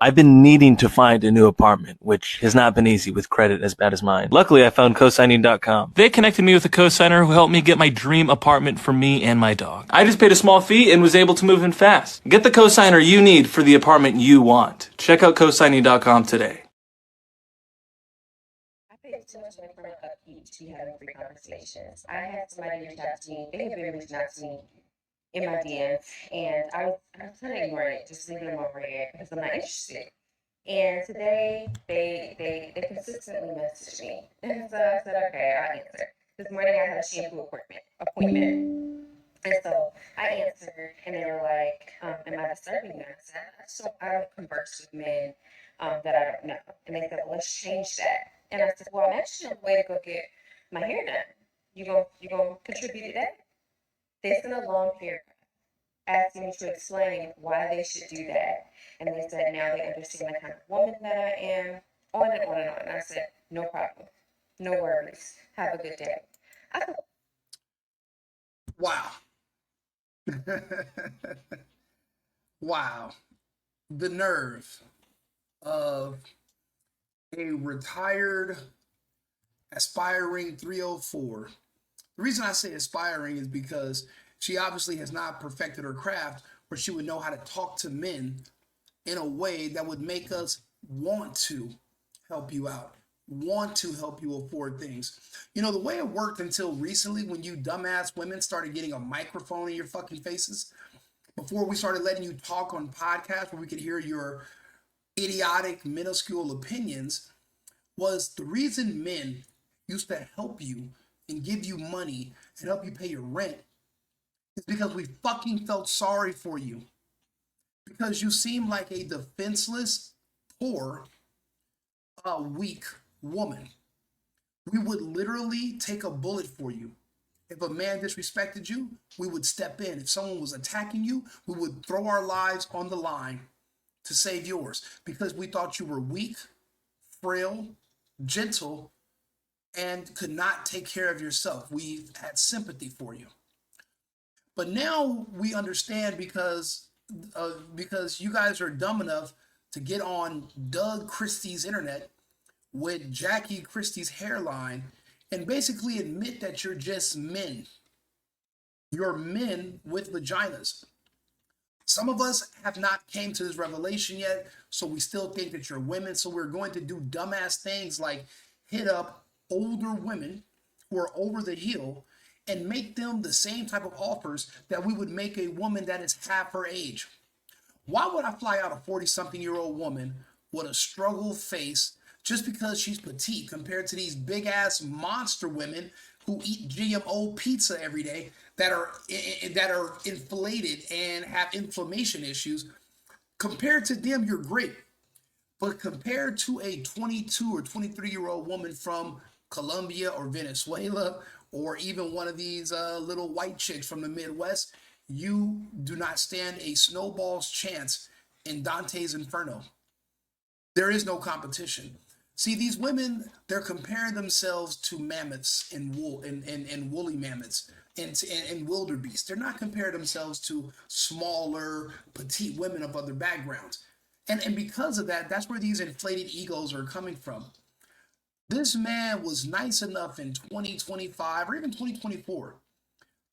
I've been needing to find a new apartment, which has not been easy with credit as bad as mine. Luckily, I found cosigning.com. They connected me with a cosigner who helped me get my dream apartment for me and my dog. I just paid a small fee and was able to move in fast. Get the cosigner you need for the apartment you want. Check out cosigning.com today. I paid too much money for my upkeep to be having free conversations. I had somebody reach out to me. They have been reaching out to me in my DMs, and I was kind of ignoring it, just leaving them over there because I'm not interested. And today they consistently messaged me, and so I said, okay, I'll answer. This morning I had a shampoo appointment, and so I answered, and they were like, "Am I disturbing you?" And I said, I don't converse with men that I don't know." And they said, "Well, let's change that." And I said, "Well, I'm actually on the way to go get my hair done. You gonna contribute to that?" They sent a long paragraph asking me to explain why they should do that. And they said now they understand the kind of woman that I am, on and on and on. And I said, no problem. No worries. Have a good day. I thought, Wow. Wow. The nerve of a retired aspiring 304. The reason I say aspiring is because she obviously has not perfected her craft where she would know how to talk to men in a way that would make us want to help you out, want to help you afford things. You know, the way it worked until recently when you dumbass women started getting a microphone in your fucking faces, before we started letting you talk on podcasts where we could hear your idiotic, minuscule opinions, was the reason men used to help you and give you money and help you pay your rent is because we fucking felt sorry for you. Because you seem like a defenseless, poor, weak woman. We would literally take a bullet for you. If a man disrespected you, we would step in. If someone was attacking you, we would throw our lives on the line to save yours because we thought you were weak, frail, gentle, and could not take care of yourself. We had sympathy for you. But now we understand because you guys are dumb enough to get on Doug Christie's internet with Jackie Christie's hairline and basically admit that you're just men. You're men with vaginas. Some of us have not came to this revelation yet, so we still think that you're women. So we're going to do dumbass things like hit up older women who are over the hill and make them the same type of offers that we would make a woman that is half her age. Why would I fly out a 40-something-year-old woman with a struggle face just because she's petite compared to these big ass monster women who eat GMO pizza every day that are inflated and have inflammation issues? Compared to them, you're great. But compared to a 22 or 23-year-old woman from Colombia or Venezuela, or even one of these little white chicks from the Midwest, you do not stand a snowball's chance in Dante's Inferno. There is no competition. See, these women, they're comparing themselves to mammoths and and woolly mammoths and wildebeest. They're not comparing themselves to smaller, petite women of other backgrounds. And because of that, that's where these inflated egos are coming from. This man was nice enough in 2025 or even 2024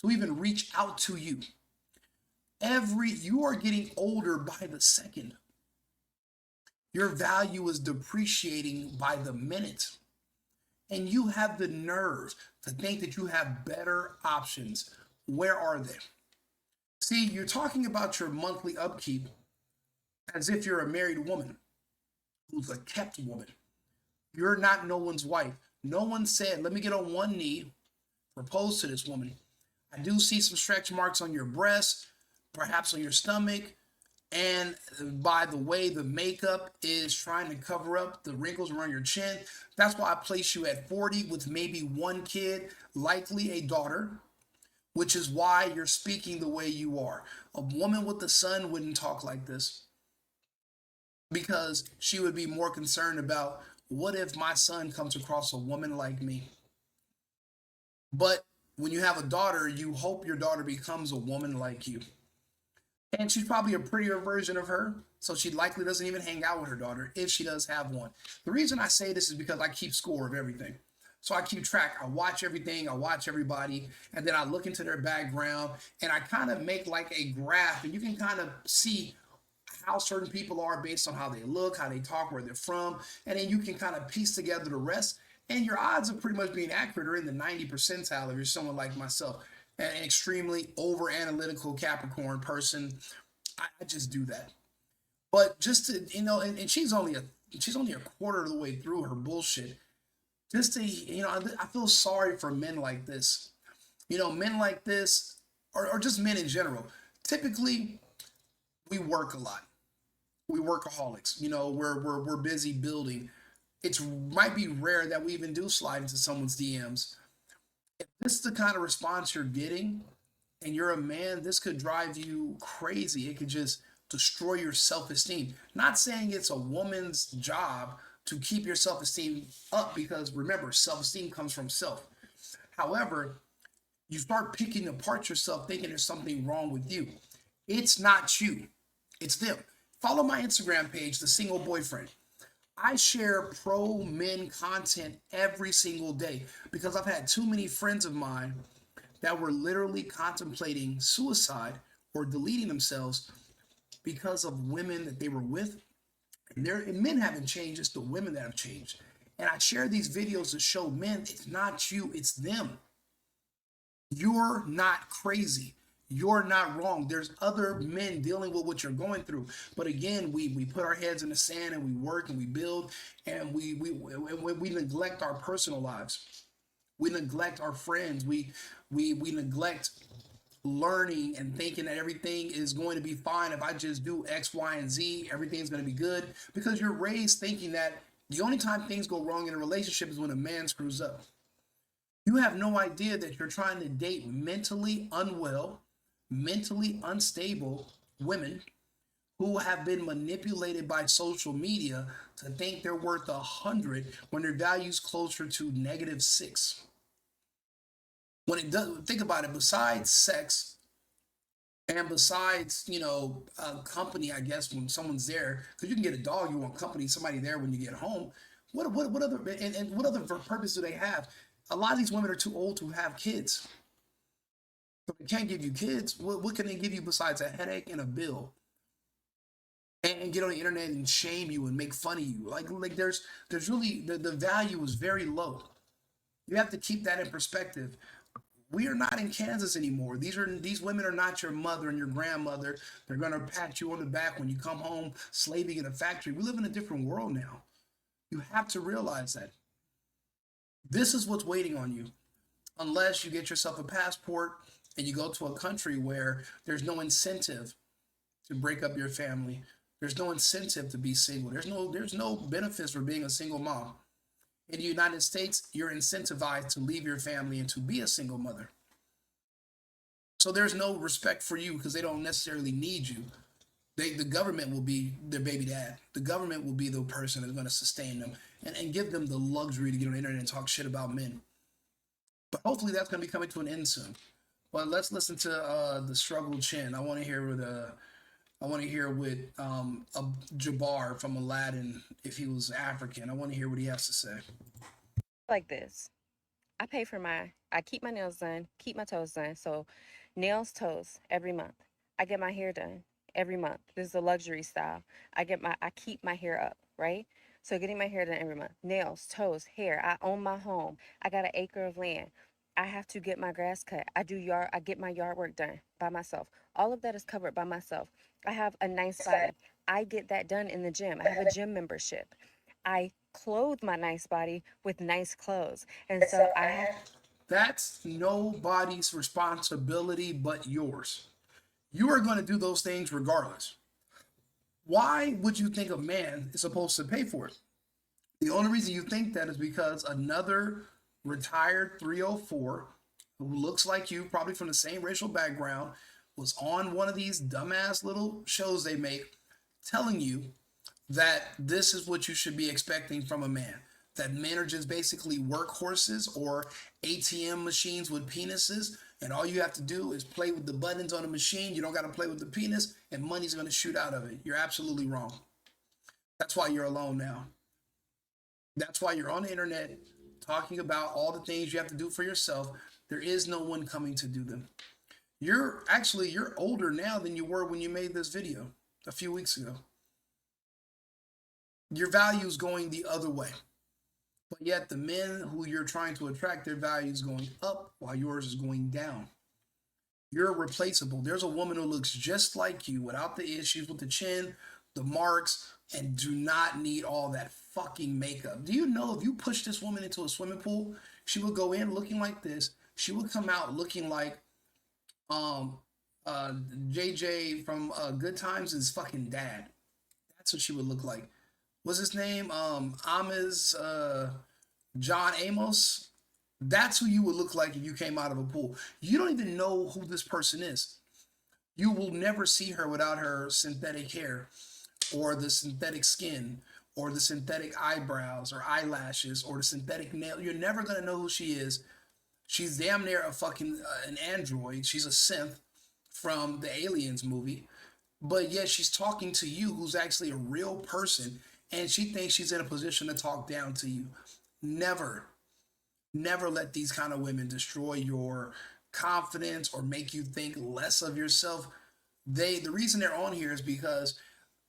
to even reach out to you. You are getting older by the second. Your value is depreciating by the minute. And you have the nerve to think that you have better options. Where are they? See, you're talking about your monthly upkeep as if you're a married woman who's a kept woman. You're not no one's wife. No one said, let me get on one knee, propose to this woman. I do see some stretch marks on your breast, perhaps on your stomach. And by the way, the makeup is trying to cover up the wrinkles around your chin. That's why I place you at 40 with maybe one kid, likely a daughter, which is why you're speaking the way you are. A woman with a son wouldn't talk like this because she would be more concerned about what if my son comes across a woman like me. But when you have a daughter, you hope your daughter becomes a woman like you. And she's probably a prettier version of her, so she likely doesn't even hang out with her daughter if she does have one. The reason I say this is because I keep score of everything. So I keep track. I watch everything. I watch everybody. And then I look into their background and I kind of make like a graph. And you can kind of see how certain people are based on how they look, how they talk, where they're from. And then you can kind of piece together the rest. And your odds of pretty much being accurate are in the 90 percentile if you're someone like myself, an extremely over analytical Capricorn person. I just do that. But just to, and she's only a quarter of the way through her bullshit. Just to, I feel sorry for men like this. Men like this, or just men in general. Typically, we work a lot. We workaholics. We're busy building. It might be rare that we even do slide into someone's DMs. If this is the kind of response you're getting, and you're a man, this could drive you crazy. It could just destroy your self-esteem. Not saying it's a woman's job to keep your self-esteem up, because remember, self-esteem comes from self. However, you start picking apart yourself thinking there's something wrong with you. It's not you, it's them. Follow my Instagram page, The Single Boyfriend. I share pro men content every single day because I've had too many friends of mine that were literally contemplating suicide or deleting themselves because of women that they were with. And men haven't changed, it's the women that have changed. And I share these videos to show men it's not you, it's them. You're not crazy. You're not wrong. There's other men dealing with what you're going through. But again, we put our heads in the sand and we work and we build, and we neglect our personal lives. We neglect our friends. We neglect learning and thinking that everything is going to be fine if I just do X, Y, and Z. Everything's going to be good, because you're raised thinking that the only time things go wrong in a relationship is when a man screws up. You have no idea that you're trying to date mentally unwell, mentally unstable women who have been manipulated by social media to think they're worth 100 when their value's closer to -6. When it does, think about it, besides sex and besides, company, I guess, when someone's there, because you can get a dog, you want company, somebody there when you get home. What other, and what other purpose do they have? A lot of these women are too old to have kids. So they can't give you kids. What can they give you besides a headache and a bill? And get on the internet and shame you and make fun of you. Like there's really, the value is very low. You have to keep that in perspective. We are not in Kansas anymore. These women are not your mother and your grandmother. They're gonna pat you on the back when you come home slaving in a factory. We live in a different world now. You have to realize that. This is what's waiting on you. Unless you get yourself a passport and you go to a country where there's no incentive to break up your family. There's no incentive to be single. There's no benefits for being a single mom. In the United States, you're incentivized to leave your family and to be a single mother. So there's no respect for you because they don't necessarily need you. The government will be their baby dad. The government will be the person that's going to sustain them and give them the luxury to get on the internet and talk shit about men. But hopefully that's going to be coming to an end soon. But let's listen to the struggle chin. I want to hear with a Jabbar from Aladdin, if he was African. I want to hear what he has to say. Like this. I keep my nails done, keep my toes done. So nails, toes every month. I get my hair done every month. This is a luxury style. I keep my hair up, right? So getting my hair done every month. Nails, toes, hair. I own my home. I got an acre of land. I have to get my grass cut. I get my yard work done by myself. All of that is covered by myself. I have a nice body. I get that done in the gym. I have a gym membership. I clothe my nice body with nice clothes. And so I have. That's nobody's responsibility but yours. You are going to do those things regardless. Why would you think a man is supposed to pay for it? The only reason you think that is because another retired 304 who looks like you, probably from the same racial background, was on one of these dumbass little shows they make telling you that this is what you should be expecting from a man. that men are just basically workhorses or ATM machines with penises, and all you have to do is play with the buttons on the machine. You don't got to play with the penis, and money's going to shoot out of it. You're absolutely wrong. That's why you're alone now. That's why you're on the internet talking about all the things you have to do for yourself. There is no one coming to do them. You're older now than you were when you made this video a few weeks ago. Your value is going the other way. But yet the men who you're trying to attract, their value is going up while yours is going down. You're replaceable. There's a woman who looks just like you without the issues with the chin, the marks, and do not need all that fucking makeup. Do you know if you push this woman into a swimming pool, she would go in looking like this. She would come out looking like JJ from Good Times' is fucking dad. That's what she would look like. What's his name? John Amos. That's who you would look like if you came out of a pool. You don't even know who this person is. You will never see her without her synthetic hair or the synthetic skin or the synthetic eyebrows or eyelashes or the synthetic nail. You're never going to know who she is. She's damn near a fucking an android. She's a synth from the Aliens movie. But yet she's talking to you who's actually a real person, and she thinks she's in a position to talk down to you. Never let these kind of women destroy your confidence or make you think less of yourself. The reason they're on here is because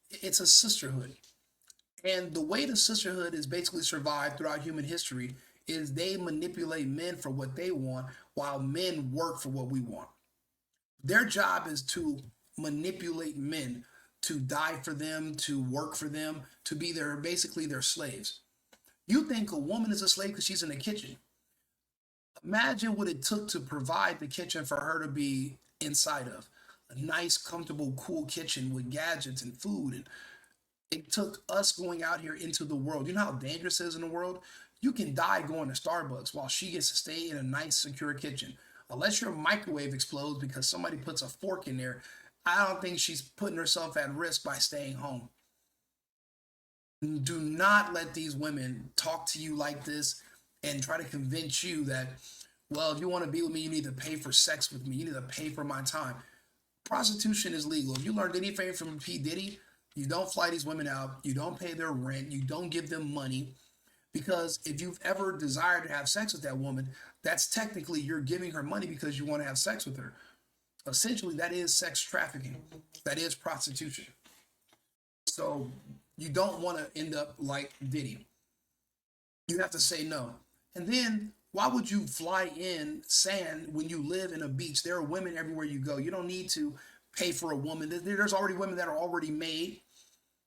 it's a sisterhood. And the way the sisterhood is basically survived throughout human history is they manipulate men for what they want while men work for what we want. Their job is to manipulate men to die for them, to work for them, to be basically their slaves. You think a woman is a slave because she's in the kitchen. Imagine what it took to provide the kitchen for her to be inside of. A nice, comfortable, cool kitchen with gadgets and food. And it took us going out here into the world. You know how dangerous it is in the world? You can die going to Starbucks while she gets to stay in a nice, secure kitchen. Unless your microwave explodes because somebody puts a fork in there, I don't think she's putting herself at risk by staying home. Do not let these women talk to you like this and try to convince you that, well, if you want to be with me, you need to pay for sex with me. You need to pay for my time. Prostitution is legal. If you learned anything from P. Diddy, you don't fly these women out. You don't pay their rent. You don't give them money. Because if you've ever desired to have sex with that woman, that's technically you're giving her money because you want to have sex with her. Essentially, that is sex trafficking. That is prostitution. So you don't want to end up like Diddy. You have to say no. And then why would you fly in sand when you live in a beach? There are women everywhere you go. You don't need to pay for a woman. There's already women that are already made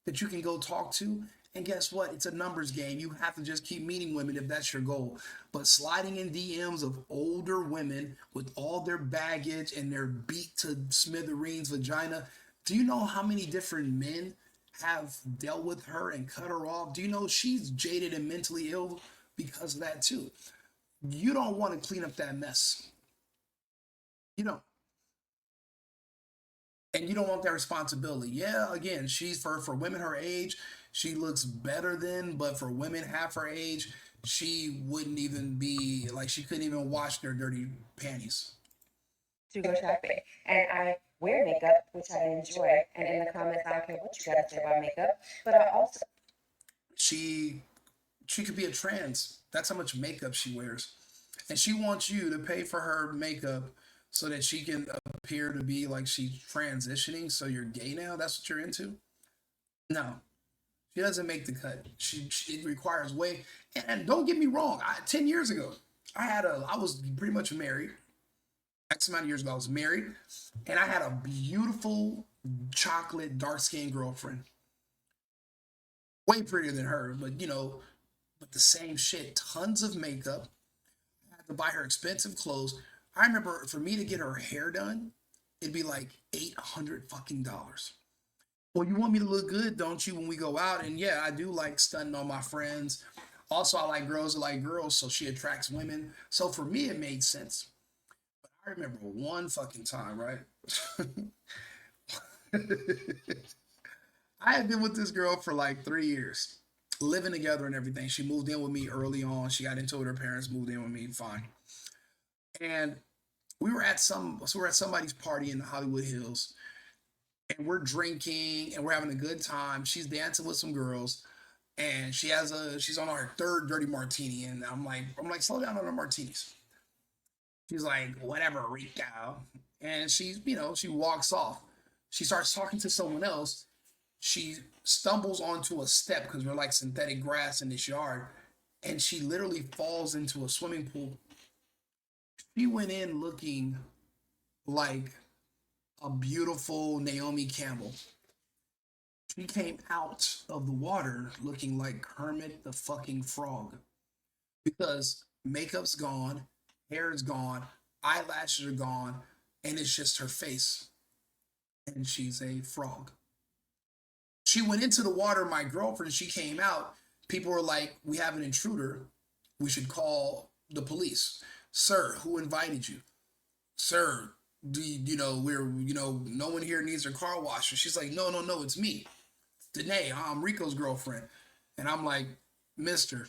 that you can go talk to. And guess what? It's a numbers game. You have to just keep meeting women if that's your goal. But sliding in DMs of older women with all their baggage and their beat to smithereens vagina. Do you know how many different men have dealt with her and cut her off? Do you know she's jaded and mentally ill because of that too? You don't want to clean up that mess. You don't. And you don't want that responsibility. Yeah, again, she's for women her age, she looks better than, but for women half her age, she wouldn't even be, like, she couldn't even wash their dirty panties. To go shopping. And I wear makeup, which I enjoy. And in the comments, I don't care what you gotta say about makeup. But I also She could be a trans. That's how much makeup she wears. And she wants you to pay for her makeup so that she can appear to be like she's transitioning. So you're gay now? That's what you're into? No. She doesn't make the cut. It requires way. And don't get me wrong. 10 years ago, I was pretty much married. X amount of years ago, I was married, and I had a beautiful chocolate dark skinned girlfriend. Way prettier than her, but but the same shit. Tons of makeup. I had to buy her expensive clothes. I remember for me to get her hair done, it'd be like $800 fucking dollars. Well, you want me to look good, don't you, when we go out? And yeah, I do like stunting on my friends. Also, I like girls that like girls, so she attracts women. So for me, it made sense. But I remember one fucking time, right? I had been with this girl for like 3 years. living together and everything. She moved in with me early on. She got into it with her parents, moved in with me, fine. And so we're at somebody's party in the Hollywood Hills, and we're drinking and we're having a good time. She's dancing with some girls, and she's on her third dirty martini, and I'm like, slow down on the martinis. She's like, whatever, Rico. And she walks off. She starts talking to someone else. She stumbles onto a step because we're like synthetic grass in this yard, and she literally falls into a swimming pool. She went in looking like a beautiful Naomi Campbell. She came out of the water looking like Kermit the fucking Frog because makeup's gone, hair is gone, eyelashes are gone, and it's just her face. And she's a frog. She went into the water, my girlfriend, she came out. People were like, we have an intruder. We should call the police. Sir, who invited you? Sir, no one here needs a car wash. And she's like, no, it's me. Danae, I'm Rico's girlfriend. And I'm like, mister,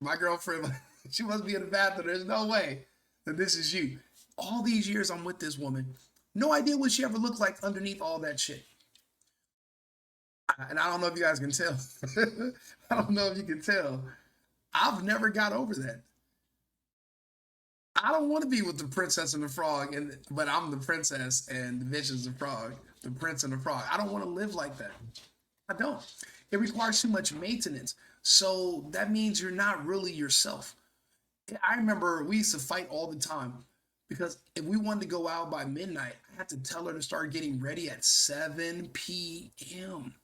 my girlfriend, she must be in the bathroom. There's no way that this is you. All these years I'm with this woman, no idea what she ever looked like underneath all that shit. And I don't know if you guys can tell. I don't know if you can tell. I've never got over that. I don't want to be with the princess and the frog, but I'm the princess and the bitch is the frog, the prince and the frog. I don't want to live like that. I don't. It requires too much maintenance. So that means you're not really yourself. I remember we used to fight all the time because if we wanted to go out by midnight, I had to tell her to start getting ready at 7 p.m.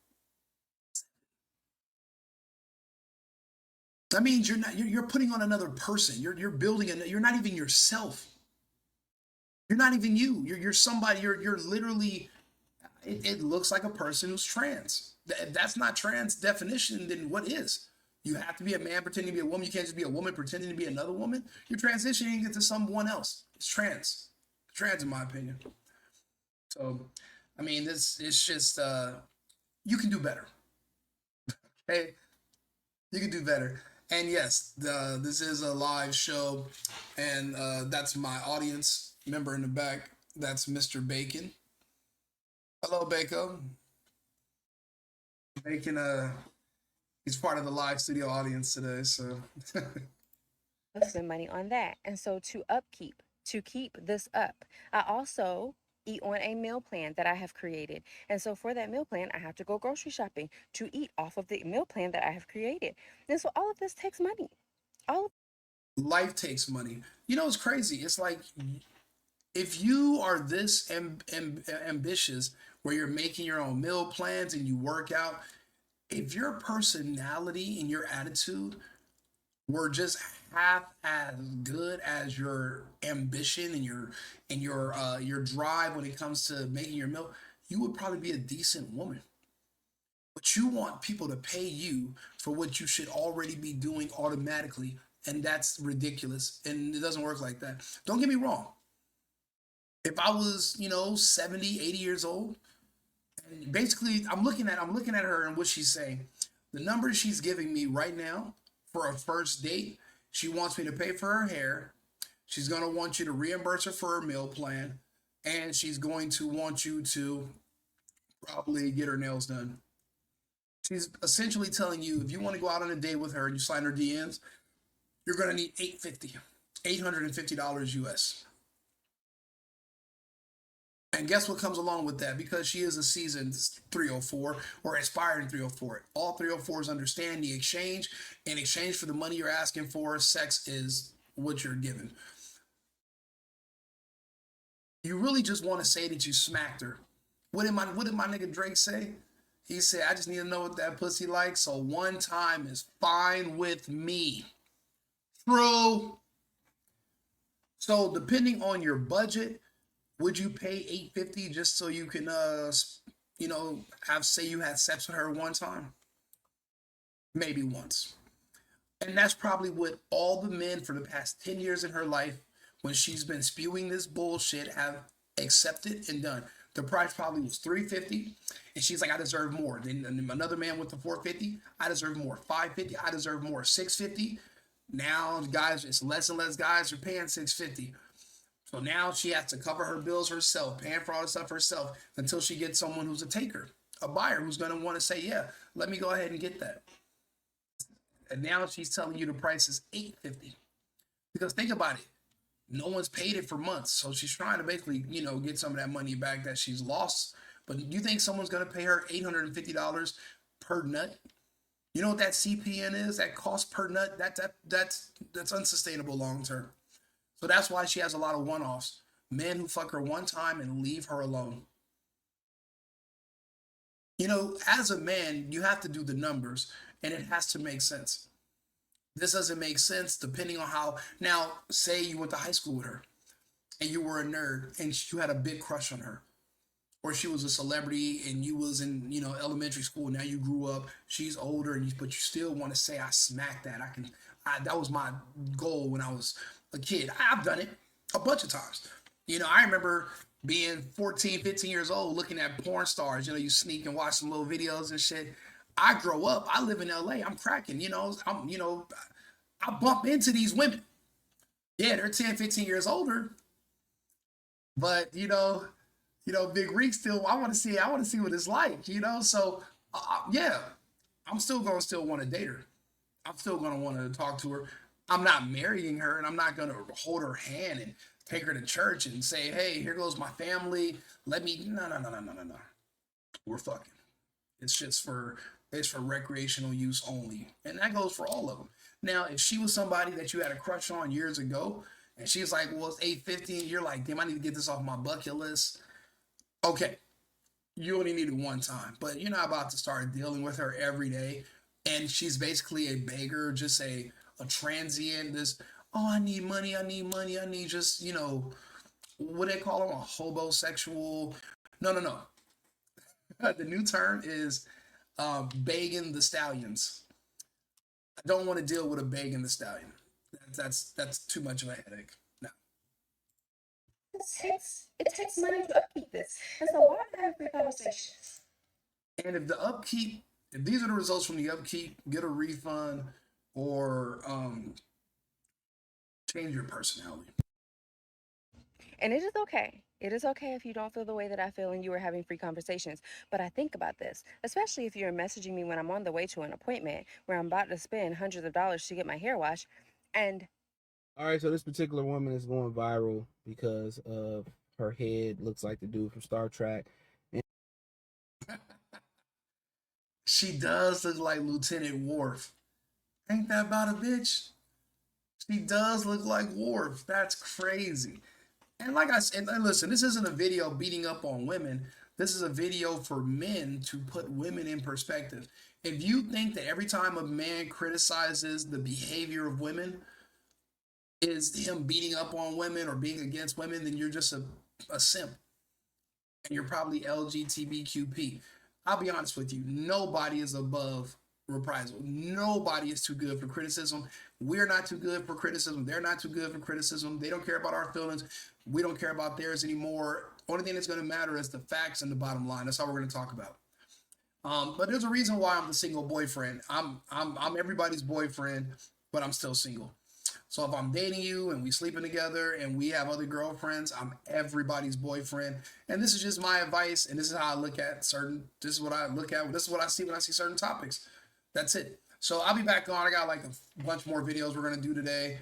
That means you're putting on another person. You're building you're not even yourself. You're not even you. You're somebody. You're literally. It looks like a person who's trans. If that's not trans definition, then what is? You have to be a man pretending to be a woman. You can't just be a woman pretending to be another woman. You're transitioning into someone else. It's trans. Trans, in my opinion. So, I mean, it's just you can do better. Okay, you can do better. And yes, this is a live show, and that's my audience member in the back. That's Mr. Bacon. Hello, Bacon. Bacon, he's part of the live studio audience today, so. Spend money on that. And so to keep this up, I also eat on a meal plan that I have created. And so for that meal plan, I have to go grocery shopping to eat off of the meal plan that I have created. And so all of this takes money. All of Life takes money. You know, it's crazy. It's like if you are this ambitious where you're making your own meal plans and you work out, if your personality and your attitude were just half as good as your ambition and your drive when it comes to making your meal, you would probably be a decent woman. But you want people to pay you for what you should already be doing automatically, and that's ridiculous. And it doesn't work like that. Don't get me wrong. If I was, 70, 80 years old, and basically I'm looking at her and what she's saying. The numbers she's giving me right now for a first date, she wants me to pay for her hair. She's going to want you to reimburse her for her meal plan, and she's going to want you to probably get her nails done. She's essentially telling you if you want to go out on a date with her and you sign her DMs, you're going to need $850 US. And guess what comes along with that? Because she is a seasoned 304 or aspiring 304. All 304s understand the exchange. In exchange for the money you're asking for, sex is what you're given. You really just want to say that you smacked her. What did my nigga Drake say? He said, I just need to know what that pussy likes, so one time is fine with me. True. So depending on your budget, would you pay $850 just so you can say you had sex with her one time? Maybe once. And that's probably what all the men for the past 10 years in her life, when she's been spewing this bullshit, have accepted and done. The price probably was $350, and she's like, I deserve more. Then another man went to $450. I deserve more. $550. I deserve more. $650. Now, guys, it's less and less guys are paying $650. So now she has to cover her bills herself, paying for all this stuff herself until she gets someone who's a taker, a buyer who's going to want to say, yeah, let me go ahead and get that. And now she's telling you the price is $850. Because think about it. No one's paid it for months. So she's trying to basically, you know, get some of that money back that she's lost. But you think someone's going to pay her $850 per nut? You know what that CPN is? That cost per nut? That's unsustainable long term. So that's why she has a lot of one-offs. Men who fuck her one time and leave her alone. You know, as a man, you have to do the numbers, and it has to make sense. This doesn't make sense depending on how. Now, say you went to high school with her, and you were a nerd, and you had a big crush on her. Or she was a celebrity, and you was in, you know, elementary school. Now you grew up, she's older, but you still want to say, I smacked that. That was my goal when I was a kid. I've done it a bunch of times. You know, I remember being 14, 15 years old, looking at porn stars. You know, you sneak and watch some little videos and shit. I grow up. I live in LA. I'm cracking. You know, I bump into these women. Yeah, they're 10, 15 years older. But you know, Big Reek still. I want to see what it's like. You know, so yeah, I'm still gonna want to date her. I'm still gonna want to talk to her. I'm not marrying her, and I'm not gonna hold her hand and take her to church and say, hey, here goes my family. No. We're fucking. It's for recreational use only. And that goes for all of them. Now, if she was somebody that you had a crush on years ago, and she's like, well, it's $850, and you're like, damn, I need to get this off my bucket list. Okay. You only need it one time, but you're not about to start dealing with her every day. And she's basically a beggar, just a transient, I need money, I need just, you know, what they call them, a hobosexual. No. The new term is begging the stallions. I don't want to deal with a begging the stallion. That's too much of a headache. No. It takes money to upkeep this. And so why not have free conversations? And if these are the results from the upkeep, get a refund or change your personality. And it is okay. It is okay if you don't feel the way that I feel and you are having free conversations. But I think about this, especially if you're messaging me when I'm on the way to an appointment where I'm about to spend hundreds of dollars to get my hair washed. And all right, so this particular woman is going viral because of her head looks like the dude from Star Trek. She does look like Lieutenant Worf. Ain't that about a bitch? She does look like Worf. That's crazy. And like I said, and listen, this isn't a video beating up on women. This is a video for men to put women in perspective. If you think that every time a man criticizes the behavior of women is him beating up on women or being against women, then you're just a simp. And you're probably LGBTQP. I'll be honest with you. Nobody is above reprisal. Nobody is too good for criticism. We're not too good for criticism. They're not too good for criticism. They don't care about our feelings. We don't care about theirs anymore. Only thing that's going to matter is the facts and the bottom line. That's all we're going to talk about. But there's a reason why I'm the single boyfriend. I'm everybody's boyfriend, but I'm still single. So if I'm dating you and we sleeping together and we have other girlfriends, I'm everybody's boyfriend. And this is just my advice. And this is how I look at this is what I look at. This is what I see when I see certain topics. That's it. So I'll be back on. I got like a bunch more videos we're going to do today.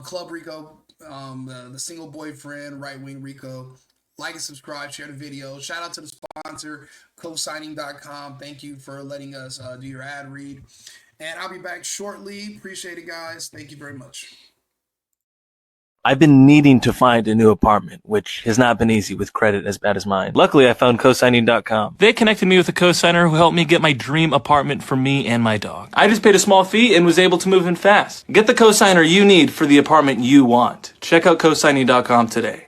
Club Rico, the single boyfriend, right wing Rico. Like and subscribe, share the video. Shout out to the sponsor, cosigning.com. Thank you for letting us do your ad read. And I'll be back shortly. Appreciate it, guys. Thank you very much. I've been needing to find a new apartment, which has not been easy with credit as bad as mine. Luckily, I found CoSigning.com. They connected me with a co-signer who helped me get my dream apartment for me and my dog. I just paid a small fee and was able to move in fast. Get the co-signer you need for the apartment you want. Check out CoSigning.com today.